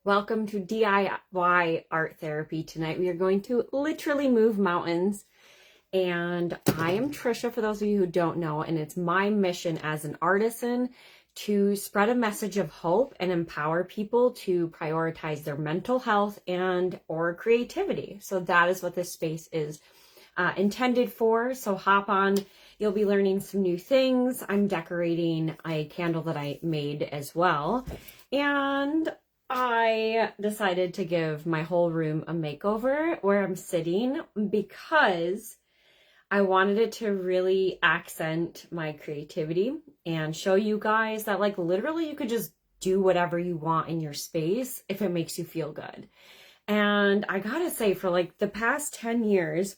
Welcome to DIY art therapy. Tonight we are going to literally move mountains. And I am Trisha, for those of you who don't know, and it's my mission as an artisan to spread a message of hope and empower people to prioritize their mental health and or creativity. So that is what this space is intended for. So hop on. You'll be learning some new things. I'm decorating a candle that I made as well. And I decided to give my whole room a makeover where I'm sitting because I wanted it to really accent my creativity and show you guys that like literally you could just do whatever you want in your space if it makes you feel good. And I gotta say, for like the past 10 years,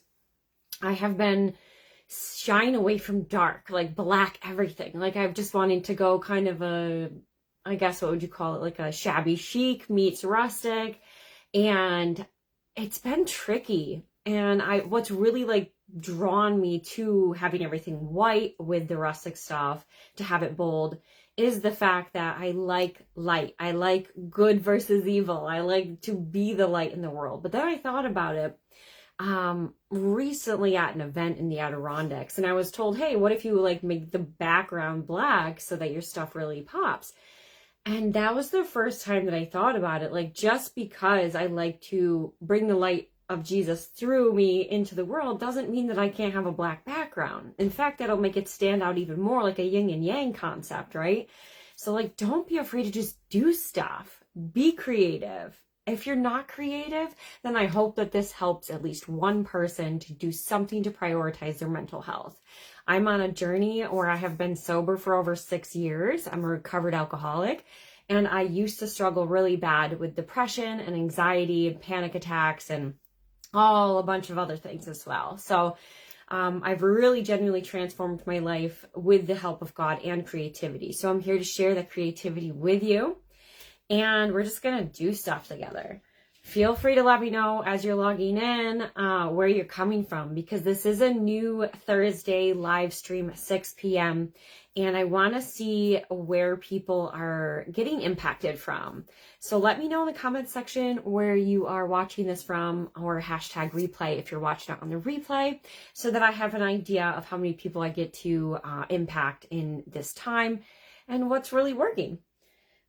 I have been shying away from dark, like black everything. Like I've just wanted to go kind of I guess what would you call it? Like a shabby chic meets rustic. And it's been tricky. And what's really like drawn me to having everything white with the rustic stuff, to have it bold, is the fact that I like light. I like good versus evil. I like to be the light in the world. But then I thought about it recently at an event in the Adirondacks, and I was told, hey, what if you like make the background black so that your stuff really pops? And that was the first time that I thought about it. Like, just because I like to bring the light of Jesus through me into the world doesn't mean that I can't have a black background. In fact, that'll make it stand out even more, like a yin and yang concept, right? So like, don't be afraid to just do stuff. Be creative. If you're not creative, then I hope that this helps at least one person to do something to prioritize their mental health. I'm on a journey where I have been sober for over 6 years. I'm a recovered alcoholic, and I used to struggle really bad with depression and anxiety and panic attacks and a bunch of other things as well. So I've really genuinely transformed my life with the help of God and creativity. So I'm here to share that creativity with you, and we're just going to do stuff together. Feel free to let me know as you're logging in where you're coming from, because this is a new Thursday live stream at 6 p.m. and I want to see where people are getting impacted from. So let me know in the comment section where you are watching this from, or hashtag replay if you're watching it on the replay, so that I have an idea of how many people I get to impact in this time and what's really working.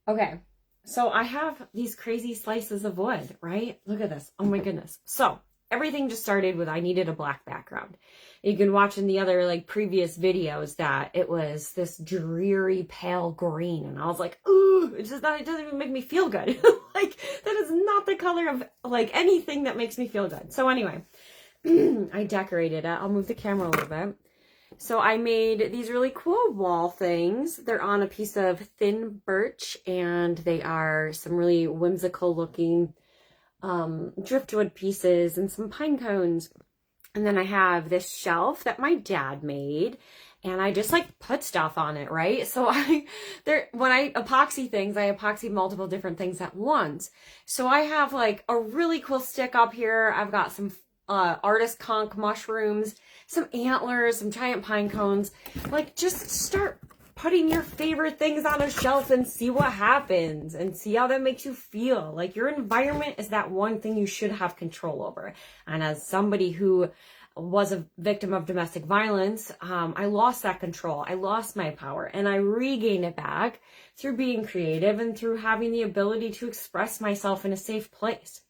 Okay. So I have these crazy slices of wood, right? Look at this. Oh my goodness. So everything just started with I needed a black background. You can watch in the other like previous videos that it was this dreary pale green. And I was like, ooh, it doesn't even make me feel good. Like that is not the color of like anything that makes me feel good. So anyway, I decorated it. I'll move the camera a little bit. So I made these really cool wall things. They're on a piece of thin birch, and they are some really whimsical looking driftwood pieces and some pine cones. And then I have this shelf that my dad made, and I just like put stuff on it, right? So when I epoxy things, I epoxy multiple different things at once. So I have like a really cool stick up here. I've got some artist conch mushrooms, some antlers, some giant pine cones. Like, just start putting your favorite things on a shelf and see what happens, and see how that makes you feel. Like, your environment is that one thing you should have control over. And as somebody who was a victim of domestic violence, I lost that control. I lost my power, and I regained it back through being creative and through having the ability to express myself in a safe place.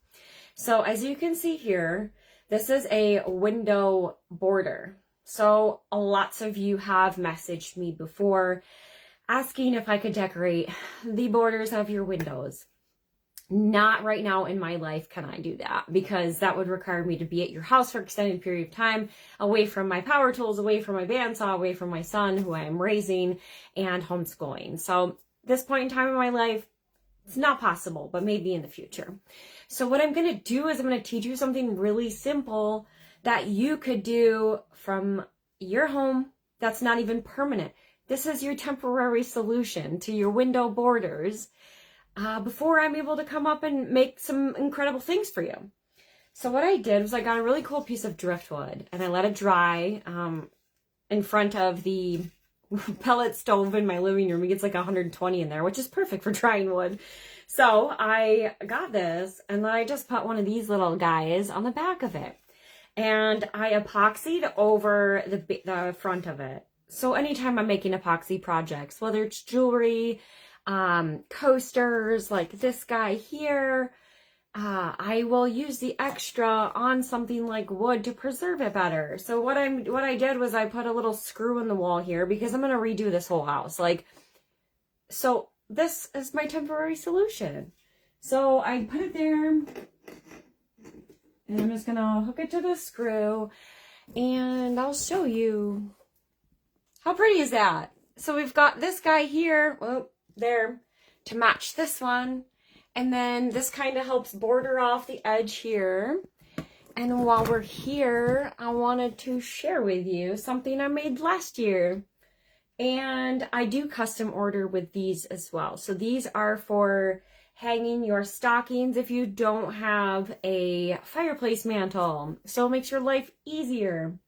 So as you can see here, this is a window border. So lots of you have messaged me before asking if I could decorate the borders of your windows. Not right now in my life can I do that, because that would require me to be at your house for an extended period of time, away from my power tools, away from my bandsaw, away from my son who I am raising and homeschooling. So this point in time in my life, it's not possible, but maybe in the future. So what I'm going to do is I'm going to teach you something really simple that you could do from your home that's not even permanent. This is your temporary solution to your window borders before I'm able to come up and make some incredible things for you. So what I did was I got a really cool piece of driftwood and I let it dry in front of the pellet stove in my living room. It gets like 120 in there, which is perfect for drying wood. So I got this, and then I just put one of these little guys on the back of it. And I epoxied over the front of it. So anytime I'm making epoxy projects, whether it's jewelry, coasters, like this guy here, I will use the extra on something like wood to preserve it better. So what I did was I put a little screw in the wall here because I'm going to redo this whole house. So this is my temporary solution. So I put it there, and I'm just going to hook it to the screw, and I'll show you. How pretty is that? So we've got this guy here, there, to match this one. And then this kind of helps border off the edge here. And while we're here, I wanted to share with you something I made last year. And I do custom order with these as well. So these are for hanging your stockings if you don't have a fireplace mantle. So it makes your life easier.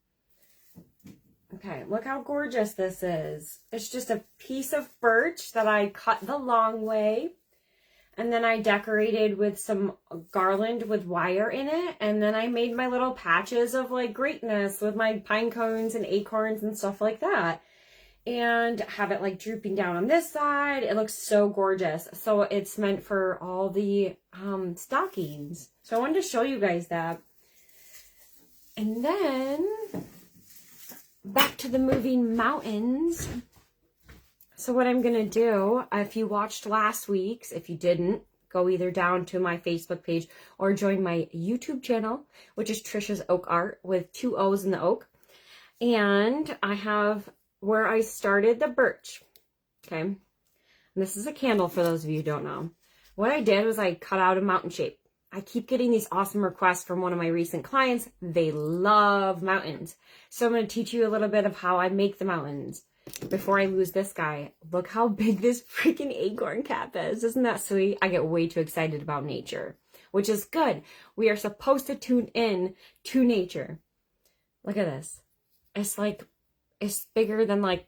Okay, look how gorgeous this is. It's just a piece of birch that I cut the long way. And then I decorated with some garland with wire in it. And then I made my little patches of like greatness with my pine cones and acorns and stuff like that. And have it like drooping down on this side. It looks so gorgeous. So it's meant for all the stockings. So I wanted to show you guys that. And then back to the moving mountains. So what I'm going to do, if you watched last week's, if you didn't, go either down to my Facebook page or join my YouTube channel, which is Trisha's Oak Art with 2 O's in the oak. And I have where I started the birch. Okay. And this is a candle for those of you who don't know. What I did was I cut out a mountain shape. I keep getting these awesome requests from one of my recent clients. They love mountains. So I'm going to teach you a little bit of how I make the mountains. Before I lose this guy, look how big this freaking acorn cap is. Isn't that sweet? I get way too excited about nature, which is good. We are supposed to tune in to nature. Look at this. It's bigger than like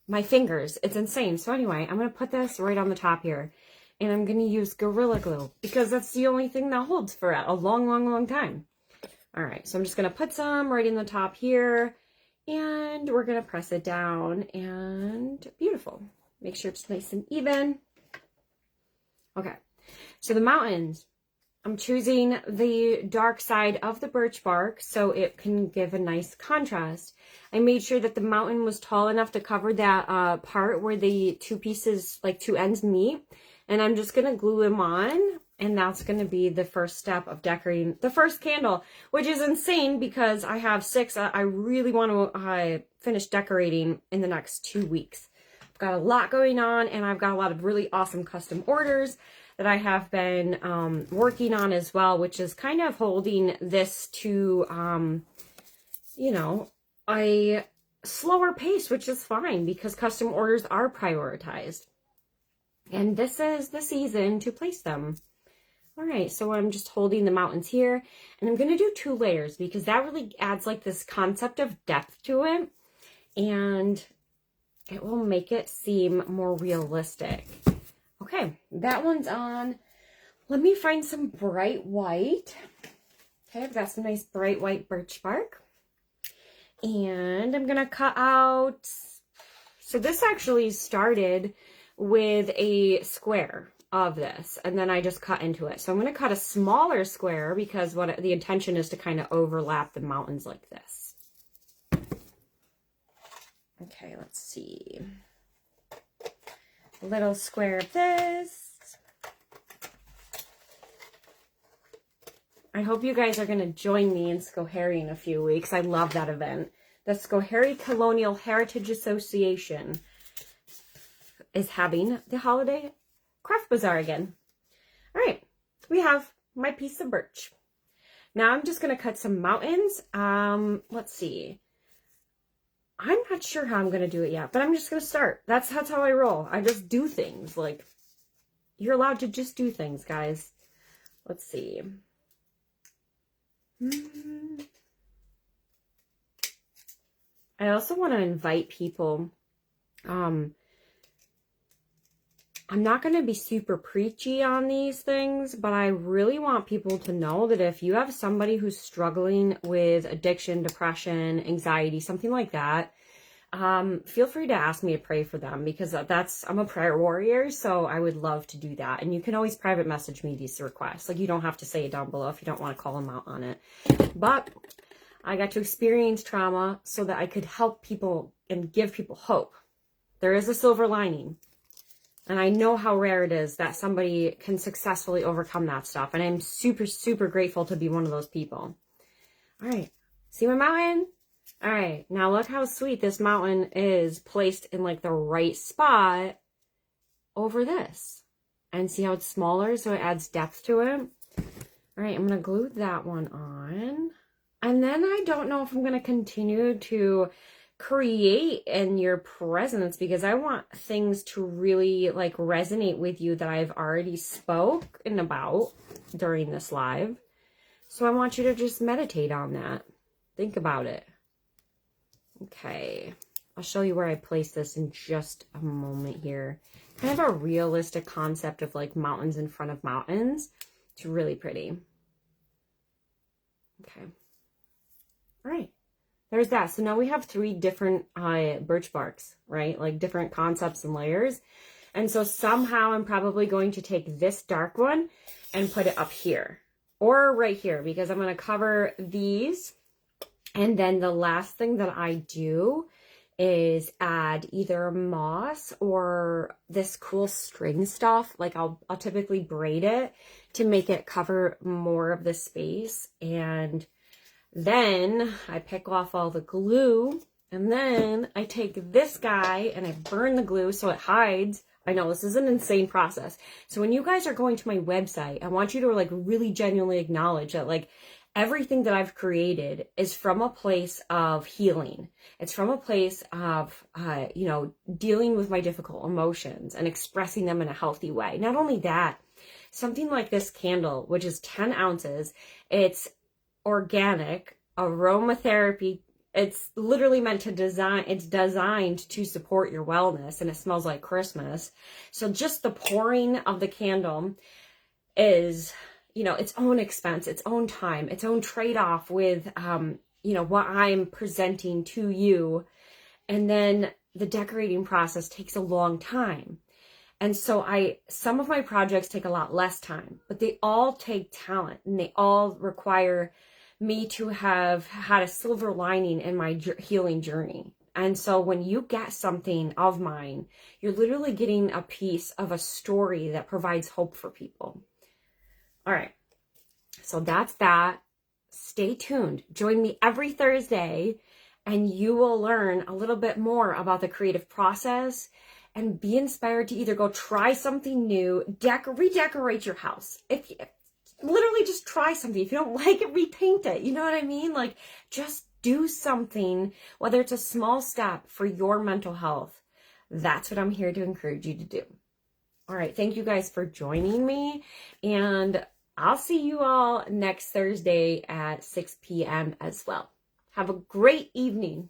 my fingers. It's insane. So anyway, I'm going to put this right on the top here, and I'm going to use Gorilla Glue because that's the only thing that holds for a long, long, long time. All right. So I'm just going to put some right in the top here. And we're going to press it down, and beautiful. Make sure it's nice and even. Okay, so the mountains. I'm choosing the dark side of the birch bark so it can give a nice contrast. I made sure that the mountain was tall enough to cover that part where the two pieces, like two ends meet. And I'm just going to glue them on. And that's going to be the first step of decorating the first candle, which is insane because I have 6. I really want to finish decorating in the next 2 weeks. I've got a lot going on, and I've got a lot of really awesome custom orders that I have been working on as well, which is kind of holding this to, you know, a slower pace, which is fine because custom orders are prioritized. And this is the season to place them. All right, so I'm just holding the mountains here, and I'm going to do 2 layers because that really adds like this concept of depth to it, and it will make it seem more realistic. Okay, that one's on. Let me find some bright white. Okay, I've got some nice bright white birch bark, and I'm going to cut out. So this actually started with a square of this, and then I just cut into it. So I'm going to cut a smaller square because what the intention is to kind of overlap the mountains like this. Okay, let's see. A little square of this. I hope you guys are going to join me in Schoharie in a few weeks. I love that event. The Schoharie Colonial Heritage Association is having the holiday craft bazaar again. All right, we have my piece of birch. Now I'm just going to cut some mountains. Let's see. I'm not sure how I'm going to do it yet, but I'm just going to start. That's how I roll. I just do things. Like, you're allowed to just do things, guys. Let's see. I also want to invite people I'm not going to be super preachy on these things, but I really want people to know that if you have somebody who's struggling with addiction, depression, anxiety, something like that, feel free to ask me to pray for them, because I'm a prayer warrior, so I would love to do that. And you can always private message me these requests. Like, you don't have to say it down below if you don't want to call them out on it. But I got to experience trauma so that I could help people and give people hope. There is a silver lining. And I know how rare it is that somebody can successfully overcome that stuff. And I'm super, super grateful to be one of those people. All right. See my mountain? All right. Now look how sweet this mountain is placed in like the right spot over this. And see how it's smaller, so it adds depth to it? All right. I'm going to glue that one on. And then I don't know if I'm going to continue to create in your presence, because I want things to really like resonate with you that I've already spoken about during this live. So I want you to just meditate on that. Think about it. Okay. I'll show you where I place this in just a moment here. Kind of a realistic concept of like mountains in front of mountains. It's really pretty. Okay. All right. There's that. So now we have 3 different birch barks, right? Like different concepts and layers. And so somehow I'm probably going to take this dark one and put it up here or right here, because I'm going to cover these. And then the last thing that I do is add either moss or this cool string stuff. Like I'll typically braid it to make it cover more of the space. And then I pick off all the glue, and then I take this guy and I burn the glue so it hides. I know this is an insane process. So when you guys are going to my website, I want you to like really genuinely acknowledge that like everything that I've created is from a place of healing. It's from a place of, dealing with my difficult emotions and expressing them in a healthy way. Not only that, something like this candle, which is 10 ounces, it's organic aromatherapy. It's literally meant to it's designed to support your wellness, and it smells like Christmas. So just the pouring of the candle is, its own expense, its own time, its own trade-off with, what I'm presenting to you. And then the decorating process takes a long time. And so some of my projects take a lot less time, but they all take talent, and they all require me to have had a silver lining in my healing journey. And so when you get something of mine, you're literally getting a piece of a story that provides hope for people. All right. So that's that. Stay tuned. Join me every Thursday, and you will learn a little bit more about the creative process and be inspired to either go try something new, redecorate your house. Literally just try something. If you don't like it, repaint it. You know what I mean? Like, just do something, whether it's a small step for your mental health. That's what I'm here to encourage you to do. All right. Thank you guys for joining me. And I'll see you all next Thursday at 6 p.m. as well. Have a great evening.